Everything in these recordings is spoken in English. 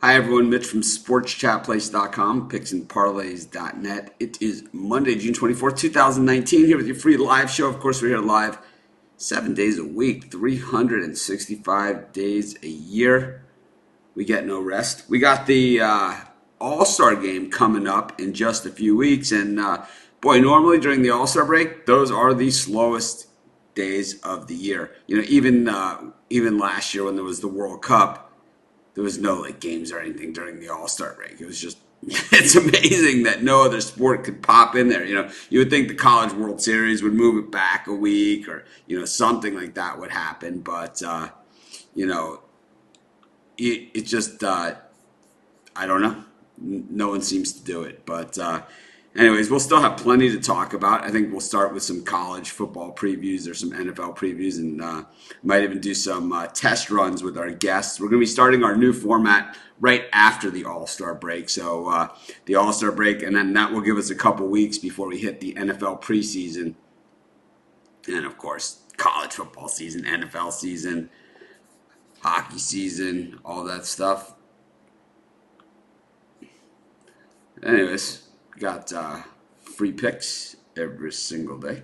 Hi everyone, Mitch from sportschatplace.com, picksandparlays.net. It is Monday, June 24th, 2019, here with your free live show. Of course, we're here live 7 days a week, 365 days a year. We get no rest. We got the All-Star game coming up in just a few weeks, and boy, normally during the All-Star break, those are the slowest days of the year. You know, even last year when there was the World Cup, there was no games or anything during the All-Star break. It was just it's amazing that no other sport could pop in there. You know, you would think the College World Series would move it back a week or, something like that would happen, but it just I don't know. No one seems to do it, but anyways, we'll still have plenty to talk about. I think we'll start with some college football previews or some NFL previews, and might even do some test runs with our guests. We're going to be starting our new format right after the All-Star break. So the All-Star break, and then that will give us a couple weeks before we hit the NFL preseason. And, of course, college football season, NFL season, hockey season, all that stuff. Anyways, got free picks every single day.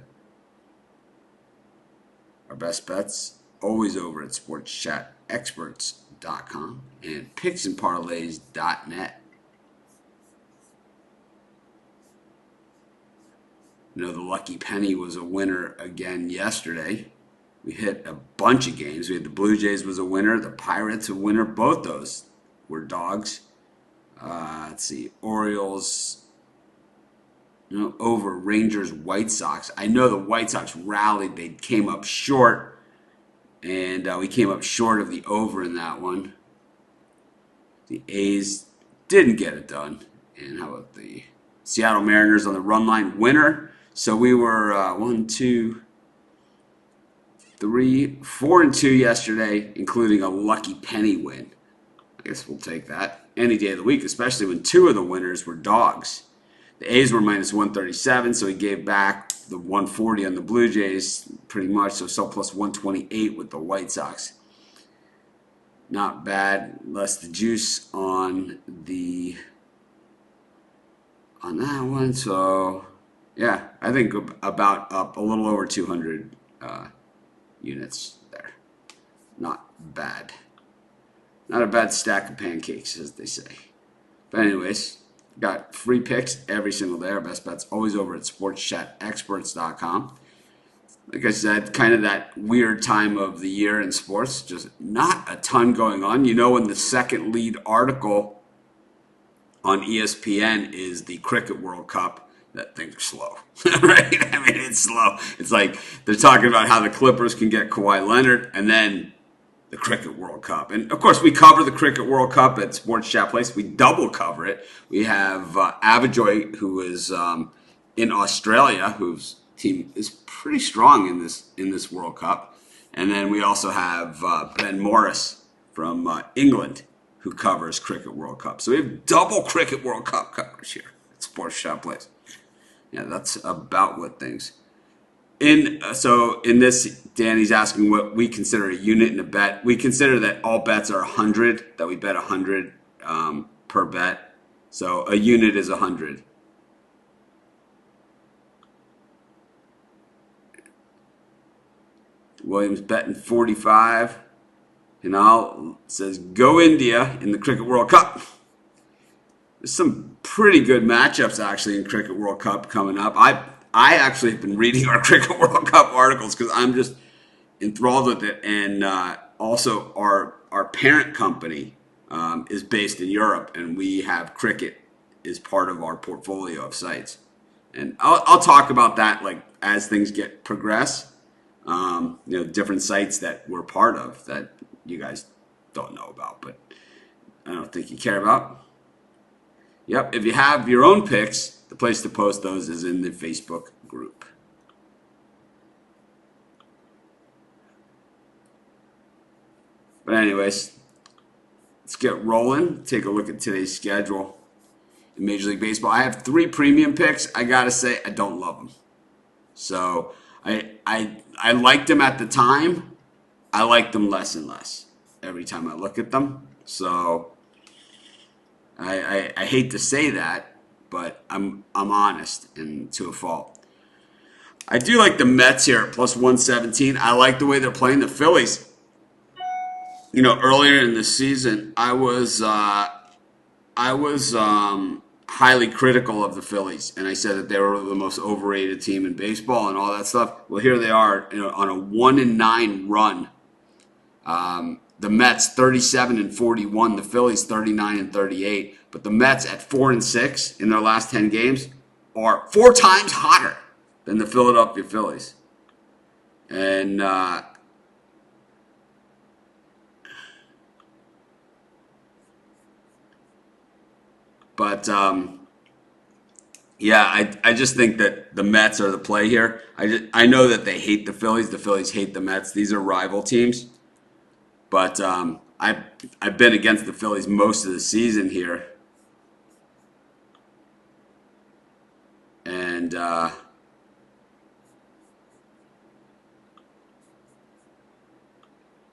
Our best bets always over at sportschatexperts.com and picksandparlays.net. You know, the Lucky Penny was a winner again yesterday. We hit a bunch of games. We had the Blue Jays was a winner, the Pirates a winner. Both those were dogs. Let's see, Orioles, over Rangers, White Sox. I know the White Sox rallied. They came up short, and we came up short of the over in that one. The A's didn't get it done. And how about the Seattle Mariners on the run line winner? So we were 1, 2, 3, 4 and 2 yesterday, including a Lucky Penny win. I guess we'll take that any day of the week, especially when two of the winners were dogs. The A's were minus 137, so he gave back the 140 on the Blue Jays pretty much, so plus 128 with the White Sox. Not bad, less the juice on that one. So yeah, I think about up a little over 200 units there. Not bad. Not a bad stack of pancakes, as they say. But anyways, got free picks every single day. Our best bets always over at sportschatexperts.com. Like I said, kind of that weird time of the year in sports. Just not a ton going on. You know, in the second lead article on ESPN is the Cricket World Cup, that things are slow, right? I mean, it's slow. It's like they're talking about how the Clippers can get Kawhi Leonard, and then the Cricket World Cup. And, of course, we cover the Cricket World Cup at Sports Chat Place. We double cover it. We have Avajoy, who is in Australia, whose team is pretty strong in this World Cup. And then we also have Ben Morris from England, who covers Cricket World Cup. So we have double Cricket World Cup coverage here at Sports Chat Place. Yeah, that's about what things... So in this, Danny's asking what we consider a unit in a bet. We consider that all bets are 100, that we bet 100 per bet. So a unit is 100. Williams betting 45. Hinal says, go India in the Cricket World Cup. There's some pretty good matchups actually in Cricket World Cup coming up. I actually have been reading our Cricket World Cup articles because I'm just enthralled with it. And also our parent company is based in Europe, and we have cricket as part of our portfolio of sites. And I'll talk about that as things progress. Different sites that we're part of that you guys don't know about, but I don't think you care about. Yep, if you have your own picks, the place to post those is in the Facebook group. But anyways, let's get rolling. Take a look at today's schedule in Major League Baseball. I have 3 premium picks. I gotta say, I don't love them. So I liked them at the time. I like them less and less every time I look at them. So I hate to say that, but I'm honest and to a fault. I do like the Mets here at plus 117. I like the way they're playing the Phillies. Earlier in the season, I was highly critical of the Phillies, and I said that they were the most overrated team in baseball and all that stuff. Well, here they are, on a 1-9 run. The Mets 37-41, the Phillies 39-38, but the Mets at 4-6 in their last 10 games are 4 times hotter than the Philadelphia Phillies, and but yeah, I just think that the Mets are the play here. I know that they hate the Phillies. The Phillies hate the Mets. These are rival teams. But I've been against the Phillies most of the season here, and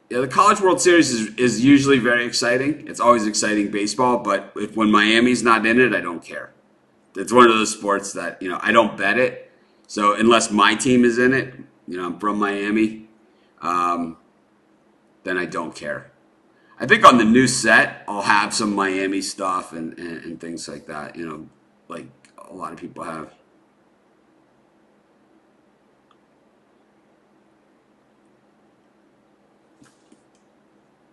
yeah, the College World Series is usually very exciting. It's always exciting baseball, but when Miami's not in it, I don't care. It's one of those sports that I don't bet it. So unless my team is in it, I'm from Miami, then I don't care. I think on the new set, I'll have some Miami stuff and things like that, like a lot of people have.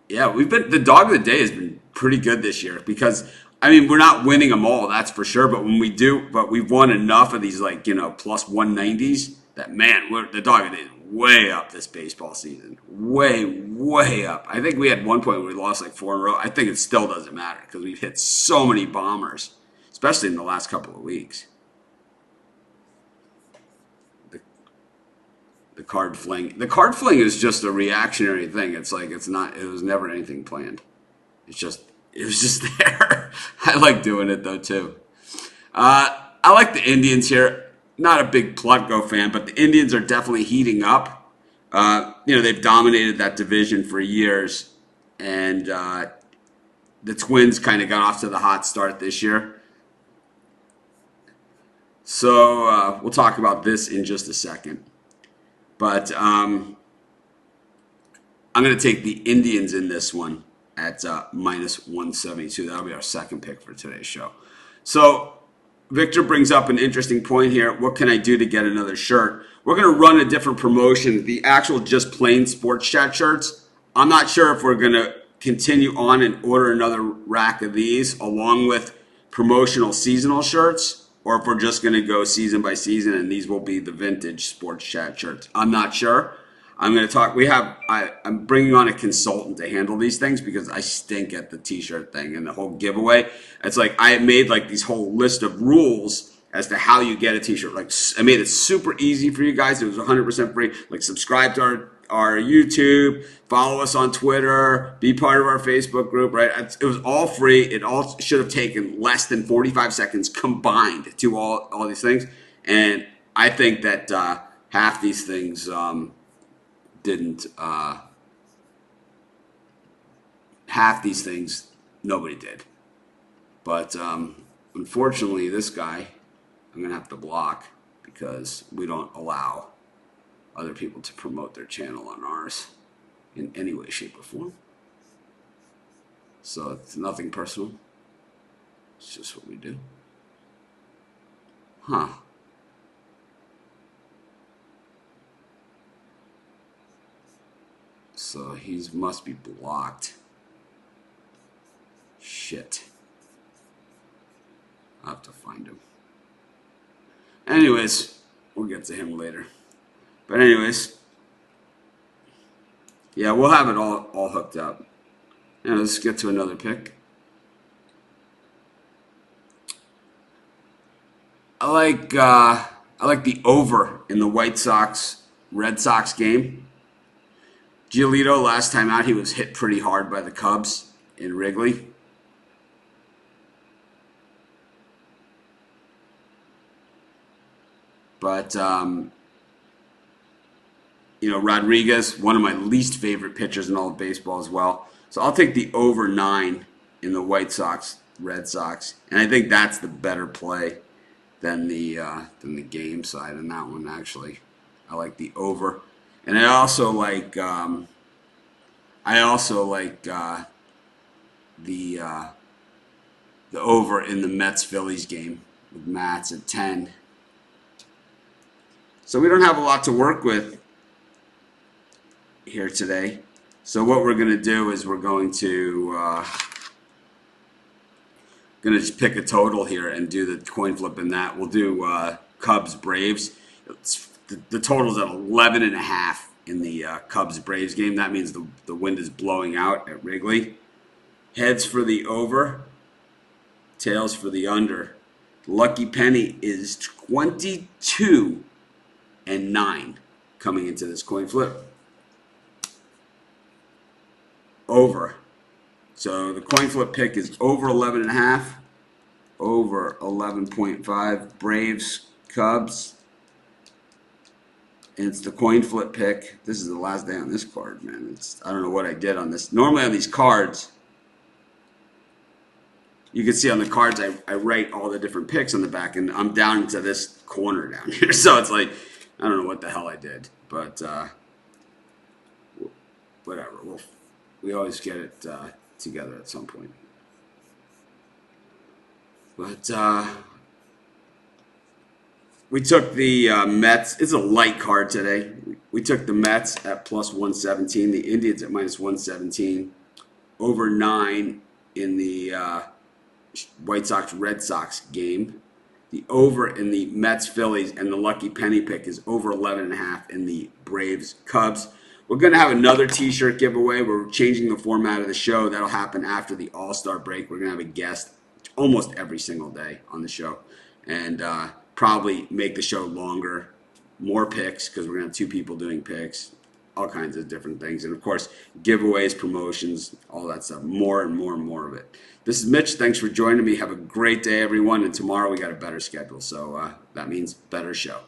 Yeah, the dog of the day has been pretty good this year because we're not winning them all, that's for sure. But when we do, we've won enough of these plus 190s that the dog of the day is way up this baseball season, way up. I think we had one point where we lost like 4 in a row. I think it still doesn't matter because we've hit so many bombers, especially in the last couple of weeks. The card fling. The card fling is just a reactionary thing. It's like it's not. It was never anything planned. It was just there. I like doing it though too. I like the Indians here. Not a big Plutko fan, but the Indians are definitely heating up. They've dominated that division for years, and the Twins kind of got off to the hot start this year. So we'll talk about this in just a second. But I'm going to take the Indians in this one at minus 172. That'll be our second pick for today's show. So Victor brings up an interesting point here. What can I do to get another shirt? We're going to run a different promotion, the actual just plain sports chat shirts. I'm not sure if we're going to continue on and order another rack of these along with promotional seasonal shirts, or if we're just going to go season by season and these will be the vintage sports chat shirts. I'm not sure. I'm going to talk. I'm bringing on a consultant to handle these things because I stink at the t-shirt thing and the whole giveaway. It's like I made like these whole list of rules as to how you get a t-shirt. Like I made it super easy for you guys. It was 100% free. Like subscribe to our YouTube, follow us on Twitter, be part of our Facebook group, right? It was all free. It all should have taken less than 45 seconds combined to do all these things. And I think that half these things didn't. Half these things nobody did. But unfortunately, this guy I'm going to have to block because we don't allow other people to promote their channel on ours in any way, shape, or form. So it's nothing personal. It's just what we do. Huh. So he must be blocked. Shit. I'll have to find him. Anyways, we'll get to him later. But anyways, yeah, we'll have it all hooked up. Now let's get to another pick. I like the over in the White Sox Red Sox game. Giolito last time out, he was hit pretty hard by the Cubs in Wrigley. But Rodriguez, one of my least favorite pitchers in all of baseball as well. So I'll take the over 9 in the White Sox Red Sox, and I think that's the better play than the game side in that one. Actually, I like the over, and I also like the uh, the over in the Mets Phillies game with Mats at 10. So we don't have a lot to work with here today. So what we're going to do is we're going to just pick a total here and do the coin flip in that. We'll do Cubs Braves. The total's at 11.5 in the Cubs Braves game. That means the wind is blowing out at Wrigley. Heads for the over, tails for the under. Lucky penny is 22 and 9 coming into this coin flip. Over. So the coin flip pick is over 11.5, over 11.5. Braves, Cubs. And it's the coin flip pick. This is the last day on this card, man. I don't know what I did on this. Normally on these cards, you can see on the cards I write all the different picks on the back, and I'm down to this corner down here. So it's like, I don't know what the hell I did. But whatever. We always get it together at some point. But we took the Mets. It's a light card today. We took the Mets at plus 117. The Indians at minus 117. Over 9 in the White Sox-Red Sox game. The over in the Mets-Phillies and the lucky penny pick is over 11.5 in the Braves-Cubs. We're going to have another t-shirt giveaway. We're changing the format of the show. That'll happen after the All-Star break. We're going to have a guest almost every single day on the show. And probably make the show longer, more picks, because we're going to have 2 people doing picks, all kinds of different things. And, of course, giveaways, promotions, all that stuff. More and more and more of it. This is Mitch. Thanks for joining me. Have a great day, everyone. And tomorrow we got a better schedule. So that means better show.